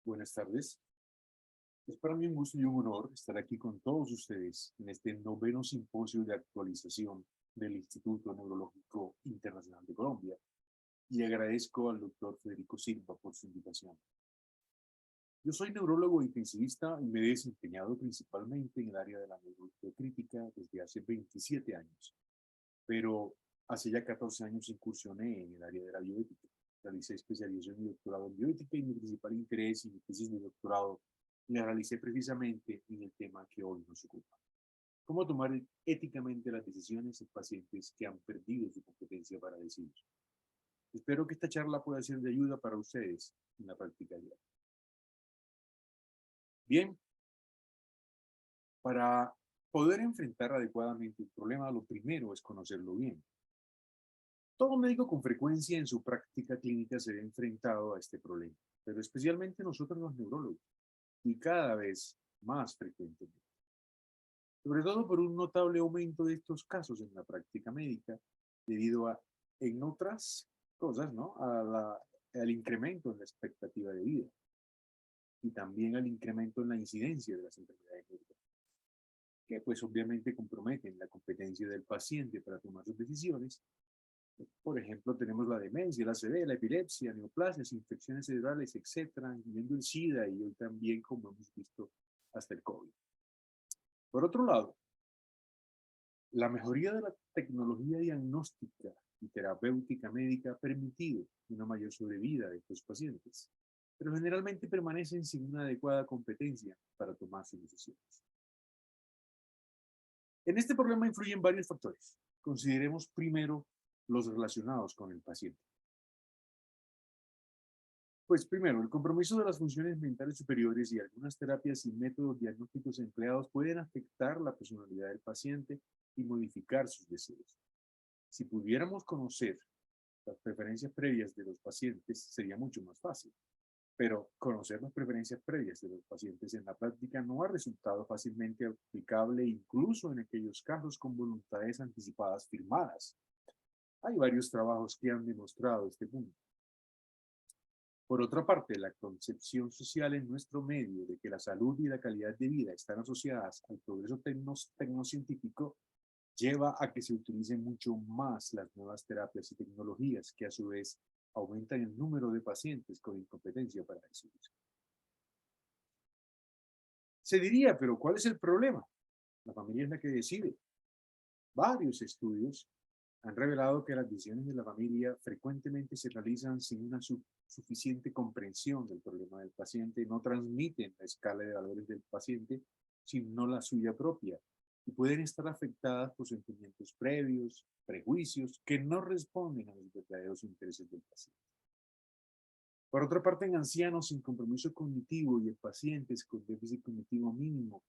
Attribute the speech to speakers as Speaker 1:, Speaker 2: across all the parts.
Speaker 1: Buenas tardes. Es para mí un gusto y un honor estar aquí con todos ustedes en este noveno simposio de actualización del Instituto Neurológico Internacional de Colombia y agradezco al doctor Federico Silva por su invitación. Yo soy neurólogo intensivista y me he desempeñado principalmente en el área de la neurología crítica desde hace 27 años, pero hace ya 14 años incursioné en el área de la bioética. Realicé especialización y doctorado en bioética y mi principal interés y mi tesis de doctorado la realicé precisamente en el tema que hoy nos ocupa. ¿Cómo tomar éticamente las decisiones en pacientes que han perdido su competencia para decidir? Espero que esta charla pueda ser de ayuda para ustedes en la práctica diaria. Bien, para poder enfrentar adecuadamente el problema, lo primero es conocerlo bien. Todo médico con frecuencia en su práctica clínica se ve enfrentado a este problema, pero especialmente nosotros los neurólogos, y cada vez más frecuentemente. Sobre todo por un notable aumento de estos casos en la práctica médica, debido a, en otras cosas, ¿no? Al incremento en la expectativa de vida y también al incremento en la incidencia de las enfermedades médicas, que pues obviamente comprometen la competencia del paciente para tomar sus decisiones. Por ejemplo, tenemos la demencia, la ACV, la epilepsia, neoplasias, infecciones cerebrales, etcétera, incluyendo el SIDA y hoy también, como hemos visto, hasta el COVID. Por otro lado, la mejoría de la tecnología diagnóstica y terapéutica médica ha permitido una mayor sobrevida de estos pacientes, pero generalmente permanecen sin una adecuada competencia para tomar sus decisiones. En este problema influyen varios factores. Consideremos primero los relacionados con el paciente. Pues primero, el compromiso de las funciones mentales superiores y algunas terapias y métodos diagnósticos empleados pueden afectar la personalidad del paciente y modificar sus deseos. Si pudiéramos conocer las preferencias previas de los pacientes, sería mucho más fácil. Pero conocer las preferencias previas de los pacientes en la práctica no ha resultado fácilmente aplicable incluso en aquellos casos con voluntades anticipadas firmadas. Hay varios trabajos que han demostrado este punto. Por otra parte, la concepción social en nuestro medio de que la salud y la calidad de vida están asociadas al progreso tecnocientífico lleva a que se utilicen mucho más las nuevas terapias y tecnologías que a su vez aumentan el número de pacientes con incompetencia para decidir. Se diría, pero ¿cuál es el problema? La familia es la que decide. Varios estudios han revelado que las decisiones de la familia frecuentemente se realizan sin una suficiente comprensión del problema del paciente, no transmiten la escala de valores del paciente, sino la suya propia, y pueden estar afectadas por sentimientos previos, prejuicios, que no responden a los verdaderos intereses del paciente. Por otra parte, en ancianos sin compromiso cognitivo y en pacientes con déficit cognitivo mínimo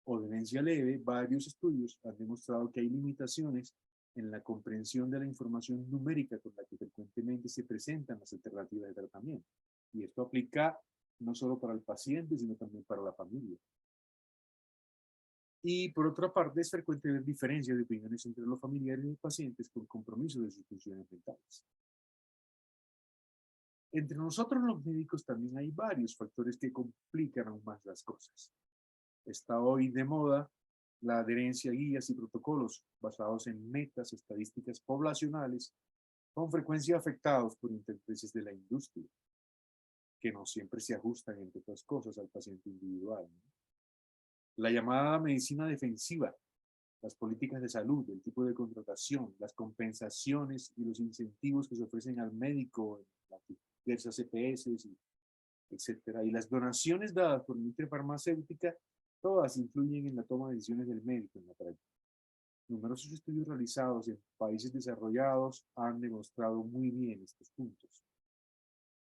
Speaker 1: o demencia leve, varios estudios han demostrado que hay limitaciones en la comprensión de la información numérica con la que frecuentemente se presentan las alternativas de tratamiento. Y esto aplica no solo para el paciente, sino también para la familia. Y por otra parte, es frecuente ver diferencias de opiniones entre los familiares y los pacientes con compromiso de sus funciones mentales. Entre nosotros los médicos también hay varios factores que complican aún más las cosas. Está hoy de moda la adherencia a guías y protocolos basados en metas estadísticas poblacionales, con frecuencia afectados por intereses de la industria, que no siempre se ajustan, entre otras cosas, al paciente individual, ¿no? La llamada medicina defensiva, las políticas de salud, el tipo de contratación, las compensaciones y los incentivos que se ofrecen al médico en las diversas EPS, etcétera, y las donaciones dadas por la industria farmacéutica, todas influyen en la toma de decisiones del médico en la práctica. Numerosos estudios realizados en países desarrollados han demostrado muy bien estos puntos.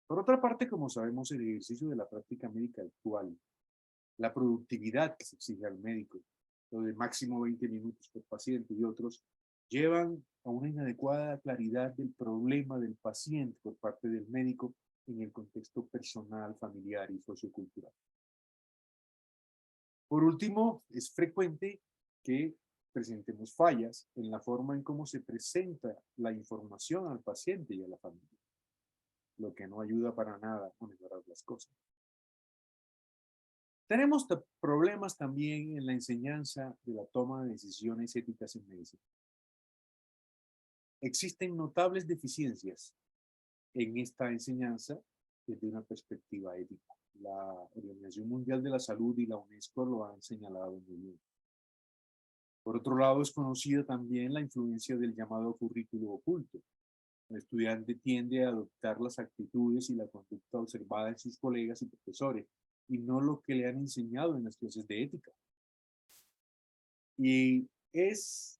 Speaker 1: Por otra parte, como sabemos, el ejercicio de la práctica médica actual, la productividad que se exige al médico, lo de máximo 20 minutos por paciente y otros, llevan a una inadecuada claridad del problema del paciente por parte del médico en el contexto personal, familiar y sociocultural. Por último, es frecuente que presentemos fallas en la forma en cómo se presenta la información al paciente y a la familia, lo que no ayuda para nada a mejorar las cosas. Tenemos problemas también en la enseñanza de la toma de decisiones éticas en medicina. Existen notables deficiencias en esta enseñanza desde una perspectiva ética. La Organización Mundial de la Salud y la UNESCO lo han señalado muy bien. Por otro lado, es conocida también la influencia del llamado currículo oculto. El estudiante tiende a adoptar las actitudes y la conducta observada en sus colegas y profesores, y no lo que le han enseñado en las clases de ética. Y es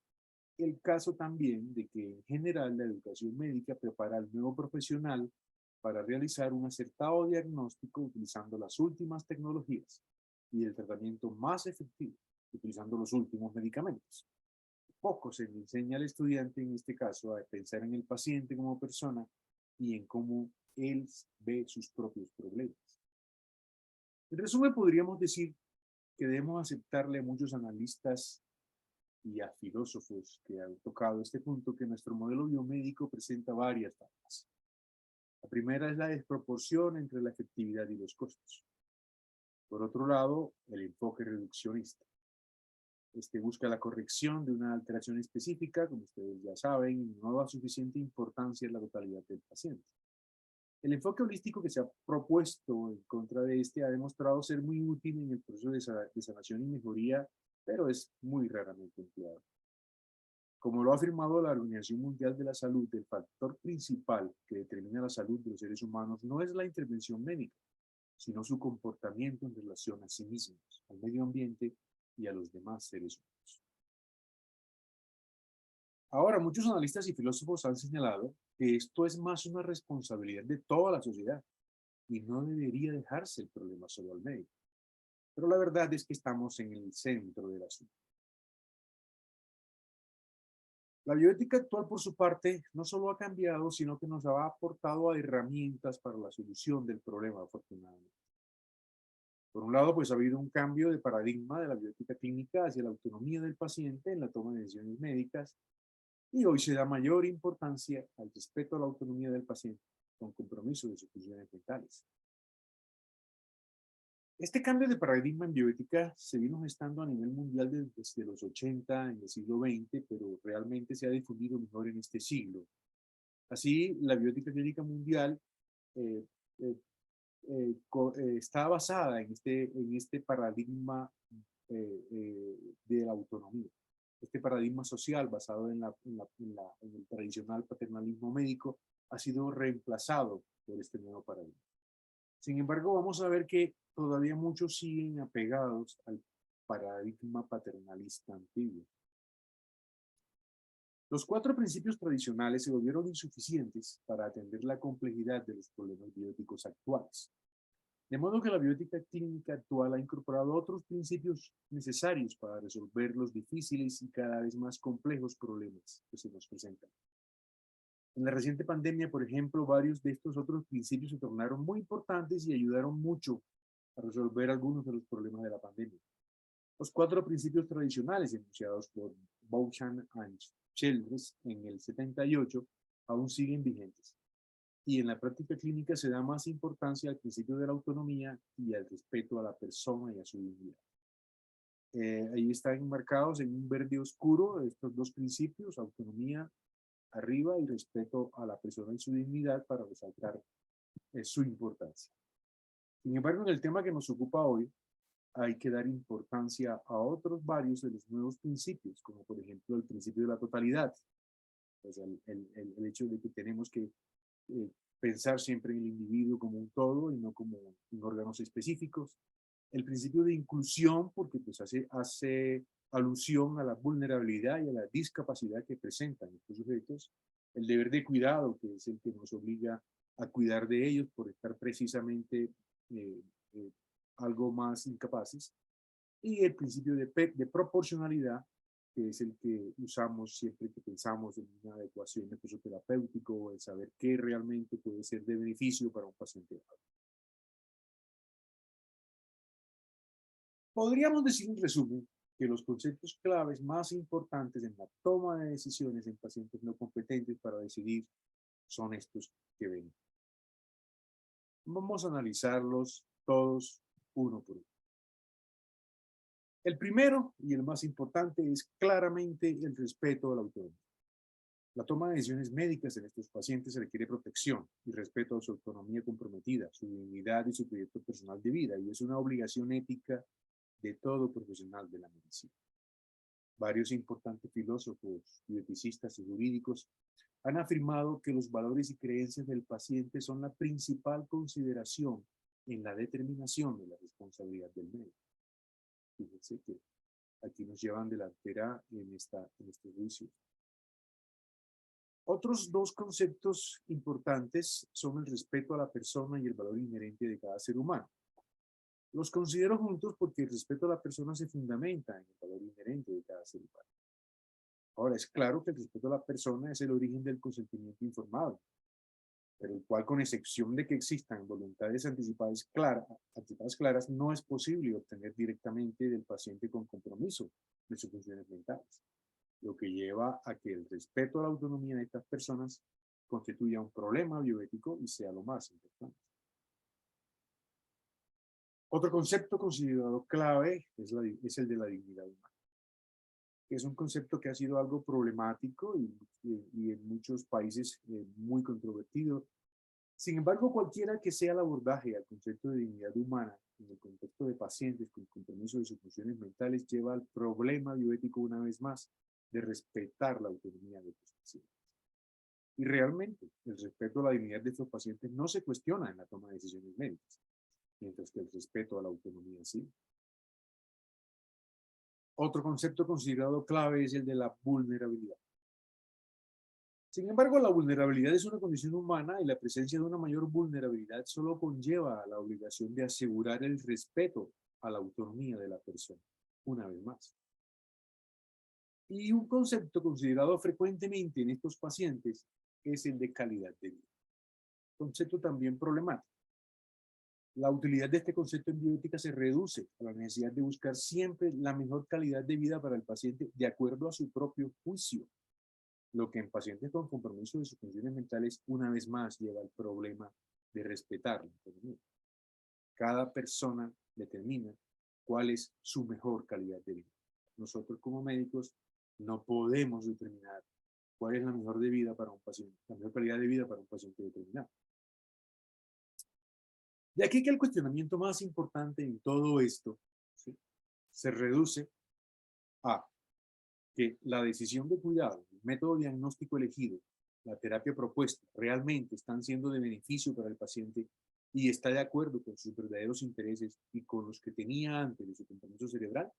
Speaker 1: el caso también de que en general la educación médica prepara al nuevo profesional para realizar un acertado diagnóstico utilizando las últimas tecnologías y el tratamiento más efectivo utilizando los últimos medicamentos. Poco se le enseña al estudiante en este caso a pensar en el paciente como persona y en cómo él ve sus propios problemas. En resumen, podríamos decir que debemos aceptarle a muchos analistas y a filósofos que han tocado este punto que nuestro modelo biomédico presenta varias fallas. La primera es la desproporción entre la efectividad y los costos. Por otro lado, el enfoque reduccionista. Este busca la corrección de una alteración específica, como ustedes ya saben, y no da suficiente importancia a la totalidad del paciente. El enfoque holístico que se ha propuesto en contra de este ha demostrado ser muy útil en el proceso de sanación y mejoría, pero es muy raramente empleado. Como lo ha afirmado la Organización Mundial de la Salud, el factor principal que determina la salud de los seres humanos no es la intervención médica, sino su comportamiento en relación a sí mismos, al medio ambiente y a los demás seres humanos. Ahora, muchos analistas y filósofos han señalado que esto es más una responsabilidad de toda la sociedad y no debería dejarse el problema solo al médico. Pero la verdad es que estamos en el centro del asunto. La bioética actual, por su parte, no solo ha cambiado, sino que nos ha aportado a herramientas para la solución del problema, afortunadamente. Por un lado, pues ha habido un cambio de paradigma de la bioética clínica hacia la autonomía del paciente en la toma de decisiones médicas y hoy se da mayor importancia al respeto a la autonomía del paciente con compromiso de sus funciones mentales. Este cambio de paradigma en bioética se vino gestando a nivel mundial desde los 80 en el siglo XX, pero realmente se ha difundido mejor en este siglo. Así, la bioética clínica mundial eh, eh, está basada en este paradigma de la autonomía. Este paradigma social basado en el tradicional paternalismo médico ha sido reemplazado por este nuevo paradigma. Sin embargo, vamos a ver que todavía muchos siguen apegados al paradigma paternalista antiguo. Los 4 principios tradicionales se volvieron insuficientes para atender la complejidad de los problemas bióticos actuales. De modo que la bioética clínica actual ha incorporado otros principios necesarios para resolver los difíciles y cada vez más complejos problemas que se nos presentan. En la reciente pandemia, por ejemplo, varios de estos otros principios se tornaron muy importantes y ayudaron mucho a resolver algunos de los problemas de la pandemia. Los 4 principios tradicionales enunciados por Bouchan y Childress en el 78 aún siguen vigentes. Y en la práctica clínica se da más importancia al principio de la autonomía y al respeto a la persona y a su dignidad. Ahí están enmarcados en un verde oscuro estos 2 principios, autonomía arriba y respeto a la persona y su dignidad para resaltar su importancia. Sin embargo, en el tema que nos ocupa hoy, hay que dar importancia a otros varios de los nuevos principios, como por ejemplo el principio de la totalidad, o sea, el hecho de que tenemos que pensar siempre en el individuo como un todo y no como en órganos específicos. El principio de inclusión, porque pues hace alusión a la vulnerabilidad y a la discapacidad que presentan estos sujetos. El deber de cuidado, que es el que nos obliga a cuidar de ellos por estar precisamente eh, eh, algo más incapaces. Y el principio de proporcionalidad, que es el que usamos siempre que pensamos en una adecuación de proceso terapéutico, el saber qué realmente puede ser de beneficio para un paciente. Podríamos decir en resumen que los conceptos claves más importantes en la toma de decisiones en pacientes no competentes para decidir son estos que ven. Vamos a analizarlos todos uno por uno. El primero y el más importante es claramente el respeto a la autonomía. La toma de decisiones médicas en estos pacientes requiere protección y respeto a su autonomía comprometida, su dignidad y su proyecto personal de vida, y es una obligación ética de todo profesional de la medicina. Varios importantes filósofos, bioeticistas y jurídicos han afirmado que los valores y creencias del paciente son la principal consideración en la determinación de la responsabilidad del médico. Fíjense que aquí nos llevan delantera en este juicio. Otros dos conceptos importantes son el respeto a la persona y el valor inherente de cada ser humano. Los considero juntos porque el respeto a la persona se fundamenta en el valor inherente de cada ser humano. Ahora, es claro que el respeto a la persona es el origen del consentimiento informado, pero el cual, con excepción de que existan voluntades anticipadas claras, no es posible obtener directamente del paciente con compromiso de sus funciones mentales, lo que lleva a que el respeto a la autonomía de estas personas constituya un problema bioético y sea lo más importante. Otro concepto considerado clave es el de la dignidad humana. Es un concepto que ha sido algo problemático y en muchos países muy controvertido. Sin embargo, cualquiera que sea el abordaje al concepto de dignidad humana en el contexto de pacientes con compromiso de sus funciones mentales lleva al problema bioético una vez más de respetar la autonomía de los pacientes. Y realmente, el respeto a la dignidad de estos pacientes no se cuestiona en la toma de decisiones médicas, mientras que el respeto a la autonomía sí. Otro concepto considerado clave es el de la vulnerabilidad. Sin embargo, la vulnerabilidad es una condición humana y la presencia de una mayor vulnerabilidad solo conlleva la obligación de asegurar el respeto a la autonomía de la persona, una vez más. Y un concepto considerado frecuentemente en estos pacientes es el de calidad de vida. Concepto también problemático. La utilidad de este concepto en bioética se reduce a la necesidad de buscar siempre la mejor calidad de vida para el paciente de acuerdo a su propio juicio, lo que en pacientes con compromiso de sus funciones mentales una vez más lleva al problema de respetar la autonomía. Cada persona determina cuál es su mejor calidad de vida. Nosotros como médicos no podemos determinar cuál es la mejor de vida para un paciente, la mejor calidad de vida para un paciente determinado. De aquí que el cuestionamiento más importante en todo esto, ¿sí?, se reduce a que la decisión de cuidado, el método diagnóstico elegido, la terapia propuesta, realmente están siendo de beneficio para el paciente y está de acuerdo con sus verdaderos intereses y con los que tenía antes de su compromiso cerebral,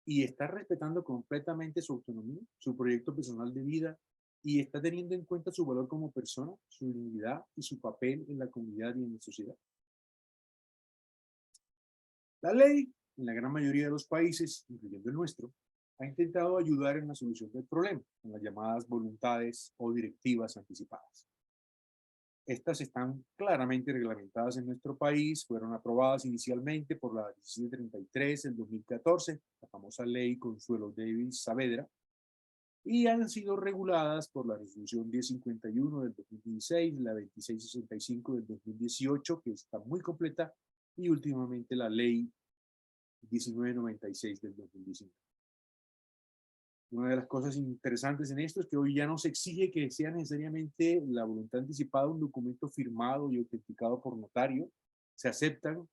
Speaker 1: y está respetando completamente su autonomía, su proyecto personal de vida, y está teniendo en cuenta su valor como persona, su dignidad y su papel en la comunidad y en la sociedad. La ley, en la gran mayoría de los países, incluyendo el nuestro, ha intentado ayudar en la solución del problema, con las llamadas voluntades o directivas anticipadas. Estas están claramente reglamentadas en nuestro país, fueron aprobadas inicialmente por la 1733 en 2014, la famosa ley Consuelo Davis Saavedra, y han sido reguladas por la resolución 1051 del 2016, la 2665 del 2018, que está muy completa, y últimamente la ley 1996 del 2019. Una de las cosas interesantes en esto es que hoy ya no se exige que sea necesariamente la voluntad anticipada un documento firmado y autenticado por notario. Se aceptan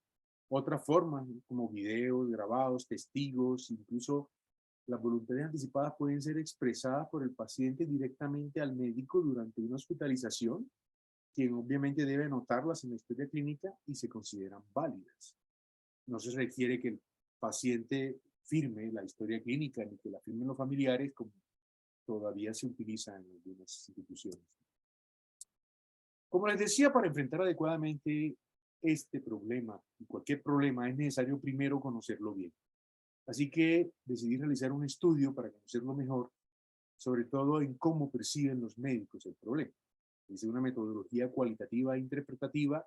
Speaker 1: otras formas, como videos, grabados, testigos, incluso las voluntades anticipadas pueden ser expresadas por el paciente directamente al médico durante una hospitalización, quien obviamente debe anotarlas en la historia clínica y se consideran válidas. No se requiere que el paciente firme la historia clínica ni que la firmen los familiares, como todavía se utiliza en algunas instituciones. Como les decía, para enfrentar adecuadamente este problema y cualquier problema es necesario primero conocerlo bien. Así que decidí realizar un estudio para conocerlo mejor, sobre todo en cómo perciben los médicos el problema. Hice una metodología cualitativa e interpretativa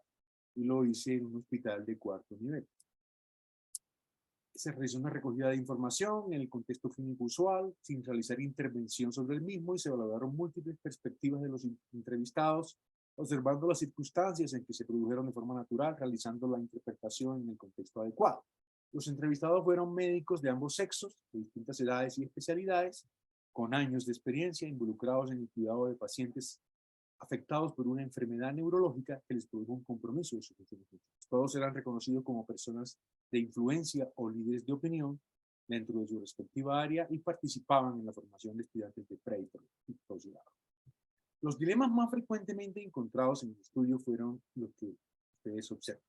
Speaker 1: y lo hice en un hospital de 4º nivel. Se realizó una recogida de información en el contexto clínico usual, sin realizar intervención sobre el mismo, y se evaluaron múltiples perspectivas de los entrevistados, observando las circunstancias en que se produjeron de forma natural, realizando la interpretación en el contexto adecuado. Los entrevistados fueron médicos de ambos sexos, de distintas edades y especialidades, con años de experiencia involucrados en el cuidado de pacientes afectados por una enfermedad neurológica que les produjo un compromiso de su funcionamiento. Todos eran reconocidos como personas de influencia o líderes de opinión dentro de su respectiva área y participaban en la formación de estudiantes de pre y posgrado. Los dilemas más frecuentemente encontrados en el estudio fueron los que ustedes observan,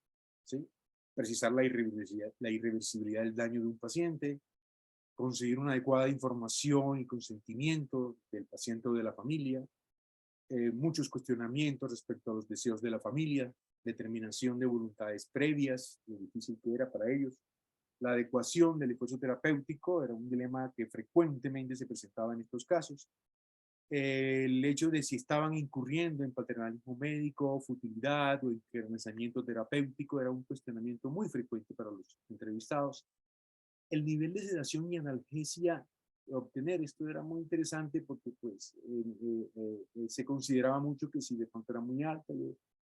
Speaker 1: ¿sí? Precisar la irreversibilidad del daño de un paciente, conseguir una adecuada información y consentimiento del paciente o de la familia, muchos cuestionamientos respecto a los deseos de la familia, determinación de voluntades previas, lo difícil que era para ellos, la adecuación del esfuerzo terapéutico era un dilema que frecuentemente se presentaba en estos casos, el hecho de si estaban incurriendo en paternalismo médico, futilidad o encarnizamiento terapéutico era un cuestionamiento muy frecuente para los entrevistados. El nivel de sedación y analgesia obtener, esto era muy interesante porque pues se consideraba mucho que si de pronto era muy alta,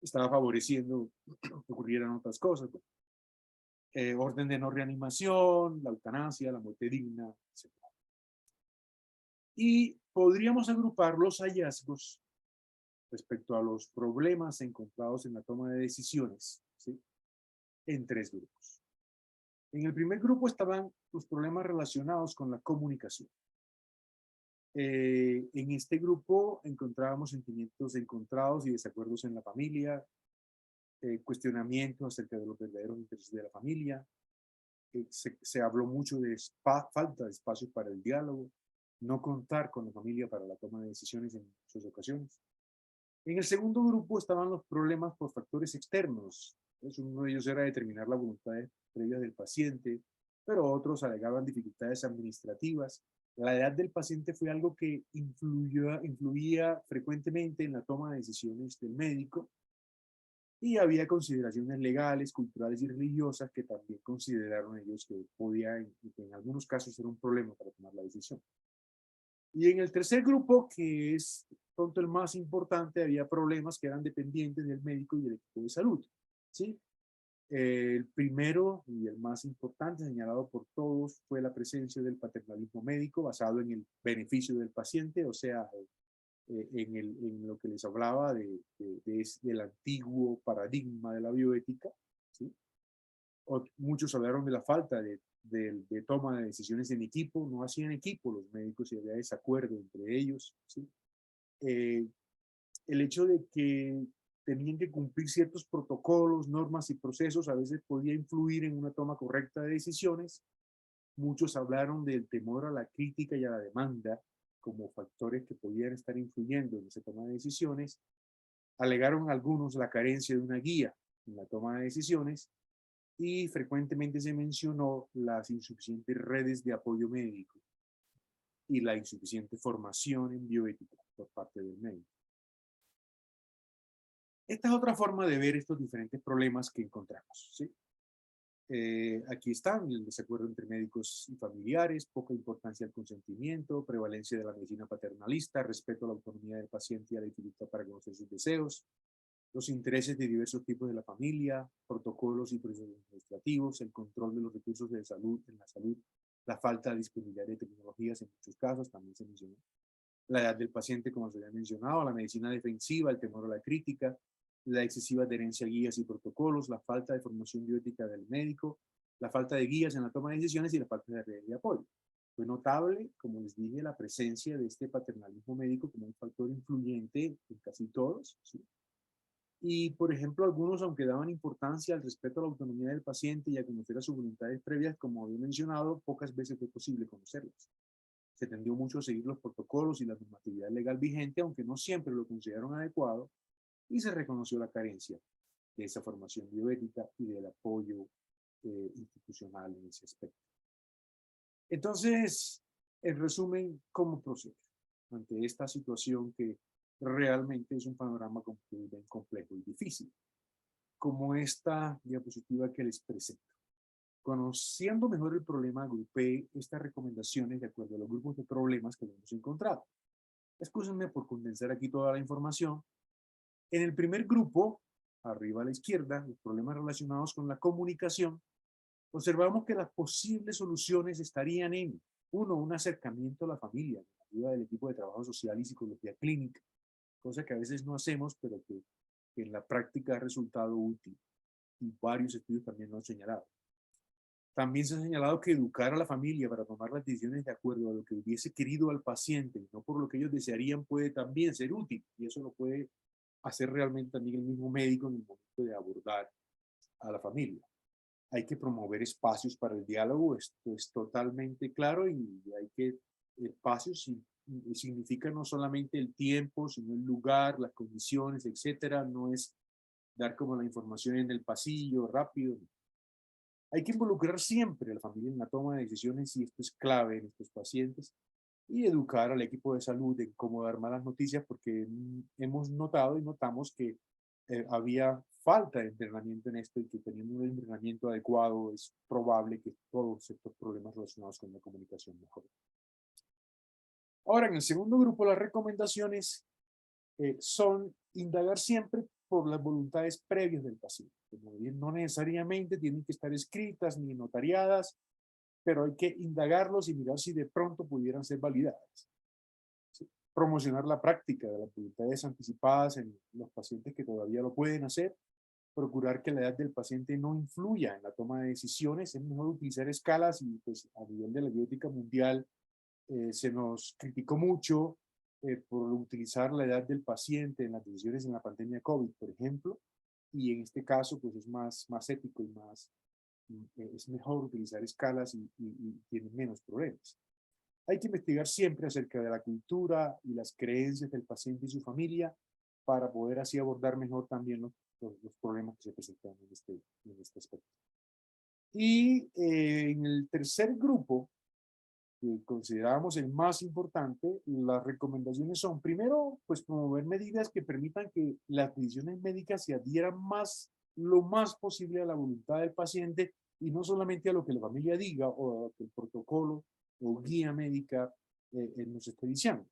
Speaker 1: estaba favoreciendo que ocurrieran otras cosas. Pues. Orden de no reanimación, la eutanasia, la muerte digna, etc. Y podríamos agrupar los hallazgos respecto a los problemas encontrados en la toma de decisiones, ¿sí? En tres grupos. En el primer grupo estaban los problemas relacionados con la comunicación. En este grupo encontrábamos sentimientos encontrados y desacuerdos en la familia, cuestionamientos acerca de los verdaderos intereses de la familia, se habló mucho de falta de espacio para el diálogo, no contar con la familia para la toma de decisiones en muchas ocasiones. En el segundo grupo estaban los problemas por factores externos. Uno de ellos era determinar la voluntad previa del paciente, pero otros alegaban dificultades administrativas. La edad del paciente fue algo que influía frecuentemente en la toma de decisiones del médico y había consideraciones legales, culturales y religiosas que también consideraron ellos que podía en algunos casos ser un problema para tomar la decisión. Y en el tercer grupo, que es pronto el más importante, había problemas que eran dependientes del médico y del equipo de salud. ¿Sí? El primero y el más importante señalado por todos fue la presencia del paternalismo médico basado en el beneficio del paciente, o sea, en lo que les hablaba del antiguo paradigma de la bioética. ¿Sí? Muchos hablaron de la falta de toma de decisiones en equipo, no hacían equipo los médicos y había desacuerdo entre ellos. ¿Sí? El hecho de que tenían que cumplir ciertos protocolos, normas y procesos a veces podía influir en una toma correcta de decisiones. Muchos hablaron del temor a la crítica y a la demanda como factores que podían estar influyendo en esa toma de decisiones. Alegaron algunos la carencia de una guía en la toma de decisiones y frecuentemente se mencionó las insuficientes redes de apoyo médico y la insuficiente formación en bioética por parte del médico. Esta es otra forma de ver estos diferentes problemas que encontramos. ¿Sí? Aquí están el desacuerdo entre médicos y familiares, poca importancia al consentimiento, prevalencia de la medicina paternalista, respeto a la autonomía del paciente y a la dificultad para conocer sus deseos, los intereses de diversos tipos de la familia, protocolos y procesos administrativos, el control de los recursos de salud en la salud, la falta de disponibilidad de tecnologías en muchos casos, también se mencionó, la edad del paciente, como se había mencionado, la medicina defensiva, el temor a la crítica, la excesiva adherencia a guías y protocolos, la falta de formación bioética del médico, la falta de guías en la toma de decisiones y la falta de red de apoyo. Fue notable, como les dije, la presencia de este paternalismo médico como un factor influyente en casi todos. ¿Sí? Y, por ejemplo, algunos, aunque daban importancia al respeto a la autonomía del paciente y a conocer a sus voluntades previas, como había mencionado, pocas veces fue posible conocerlas. Se tendió mucho a seguir los protocolos y la normatividad legal vigente, aunque no siempre lo consideraron adecuado, y se reconoció la carencia de esa formación bioética y del apoyo institucional en ese aspecto. Entonces, en resumen, ¿cómo proceder ante esta situación que realmente es un panorama complejo y difícil? Como esta diapositiva que les presento. Conociendo mejor el problema, agrupé estas recomendaciones de acuerdo a los grupos de problemas que hemos encontrado. Excúsenme por condensar aquí toda la información. En el primer grupo, arriba a la izquierda, los problemas relacionados con la comunicación, Observamos que las posibles soluciones estarían en, uno, un acercamiento a la familia, la ayuda del equipo de trabajo social y psicología clínica, cosa que a veces no hacemos, pero que en la práctica ha resultado útil, y varios estudios también lo han señalado. También se ha señalado que educar a la familia para tomar las decisiones de acuerdo a lo que hubiese querido al paciente y no por lo que ellos desearían puede también ser útil, y eso lo puede hacer realmente también el mismo médico en el momento de abordar a la familia. Hay que promover espacios para el diálogo, esto es totalmente claro, y hay que espacios significa no solamente el tiempo, sino el lugar, las condiciones, etcétera. No es dar como la información en el pasillo rápido. Hay que involucrar siempre a la familia en la toma de decisiones, y esto es clave en estos pacientes, y educar al equipo de salud en cómo dar malas noticias, porque hemos notado y notamos que había falta de entrenamiento en esto, y que teniendo un entrenamiento adecuado es probable que todos estos problemas relacionados con la comunicación mejoren. Ahora, en el segundo grupo, las recomendaciones son indagar siempre por las voluntades previas del paciente. No necesariamente tienen que estar escritas ni notariadas, pero hay que indagarlos y mirar si de pronto pudieran ser validadas. ¿Sí? Promocionar la práctica de las voluntades anticipadas en los pacientes que todavía lo pueden hacer. Procurar que la edad del paciente no influya en la toma de decisiones. Es mejor utilizar escalas, y pues a nivel de la bioética mundial se nos criticó mucho por utilizar la edad del paciente en las decisiones en la pandemia COVID, por ejemplo, y en este caso pues es más ético y es mejor utilizar escalas, y tiene menos problemas. Hay que investigar siempre acerca de la cultura y las creencias del paciente y su familia para poder así abordar mejor también los problemas que se presentan en este aspecto. Y en el tercer grupo, que consideramos el más importante, las recomendaciones son, primero, pues promover medidas que permitan que las decisiones médicas se adhieran lo más posible a la voluntad del paciente, y no solamente a lo que la familia diga o a lo que el protocolo o guía médica nos esté diciendo.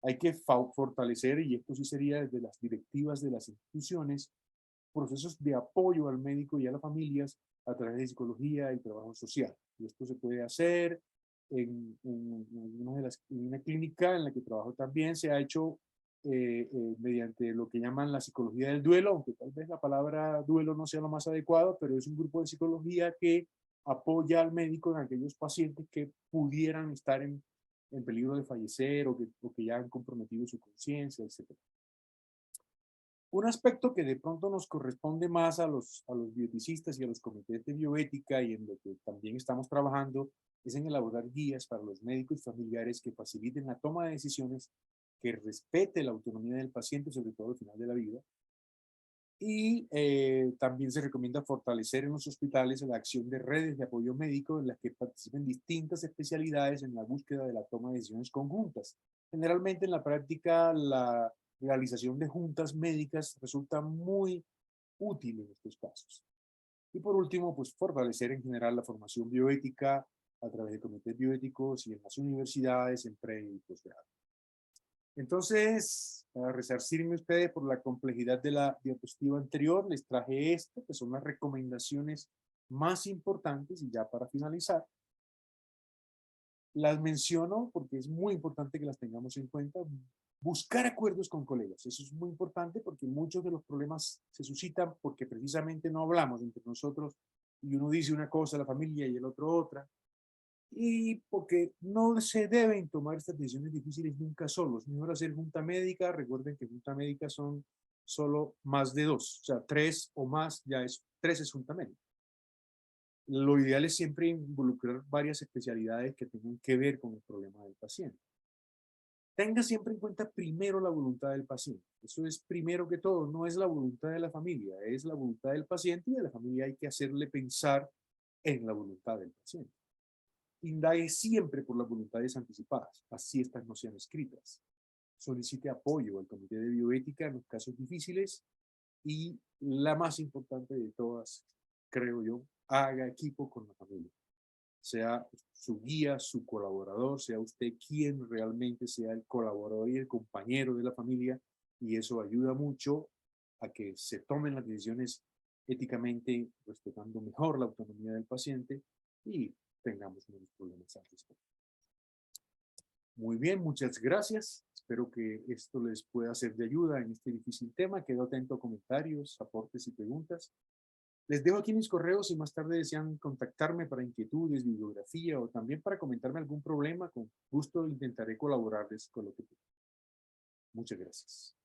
Speaker 1: Hay que fortalecer, y esto sí sería desde las directivas de las instituciones, procesos de apoyo al médico y a las familias a través de psicología y trabajo social. Y esto se puede hacer en una clínica en la que trabajo también. Se ha hecho mediante lo que llaman la psicología del duelo, aunque tal vez la palabra duelo no sea lo más adecuado, pero es un grupo de psicología que apoya al médico en aquellos pacientes que pudieran estar en peligro de fallecer, o que ya han comprometido su conciencia, etc. Un aspecto que de pronto nos corresponde más a los bioeticistas y a los comités de bioética, y en lo que también estamos trabajando, es en elaborar guías para los médicos familiares que faciliten la toma de decisiones, que respete la autonomía del paciente, sobre todo al final de la vida. Y también se recomienda fortalecer en los hospitales la acción de redes de apoyo médico en las que participen distintas especialidades en la búsqueda de la toma de decisiones conjuntas. Generalmente en la práctica la realización de juntas médicas resulta muy útil en estos casos. Y por último, pues fortalecer en general la formación bioética a través de comités bioéticos y en las universidades, en pre y posgrado. Entonces, para resarcirme ustedes por la complejidad de la diapositiva anterior, les traje esto, que son las recomendaciones más importantes, y ya para finalizar, las menciono porque es muy importante que las tengamos en cuenta. Buscar acuerdos con colegas, eso es muy importante, porque muchos de los problemas se suscitan porque precisamente no hablamos entre nosotros, y uno dice una cosa a la familia y el otro otra, y porque no se deben tomar estas decisiones difíciles nunca solos. Es mejor hacer junta médica. Recuerden que junta médica son solo más de dos, o sea, tres o más, tres es junta médica. Lo ideal es siempre involucrar varias especialidades que tengan que ver con el problema del paciente. Tenga siempre en cuenta primero la voluntad del paciente. Eso es primero que todo, no es la voluntad de la familia, es la voluntad del paciente, y a la familia hay que hacerle pensar en la voluntad del paciente. Indague siempre por las voluntades anticipadas, así estas no sean escritas. Solicite apoyo al comité de bioética en los casos difíciles, y la más importante de todas, creo yo, haga equipo con la familia. Sea su guía, su colaborador, sea usted quien realmente sea el colaborador y el compañero de la familia, y eso ayuda mucho a que se tomen las decisiones éticamente, respetando mejor la autonomía del paciente y tengamos menos problemas al respecto. Muy bien, muchas gracias. Espero que esto les pueda ser de ayuda en este difícil tema. Quedo atento a comentarios, aportes y preguntas. Les dejo aquí mis correos y más tarde desean contactarme para inquietudes, bibliografía o también para comentarme algún problema. Con gusto intentaré colaborarles con lo que pueda. Muchas gracias.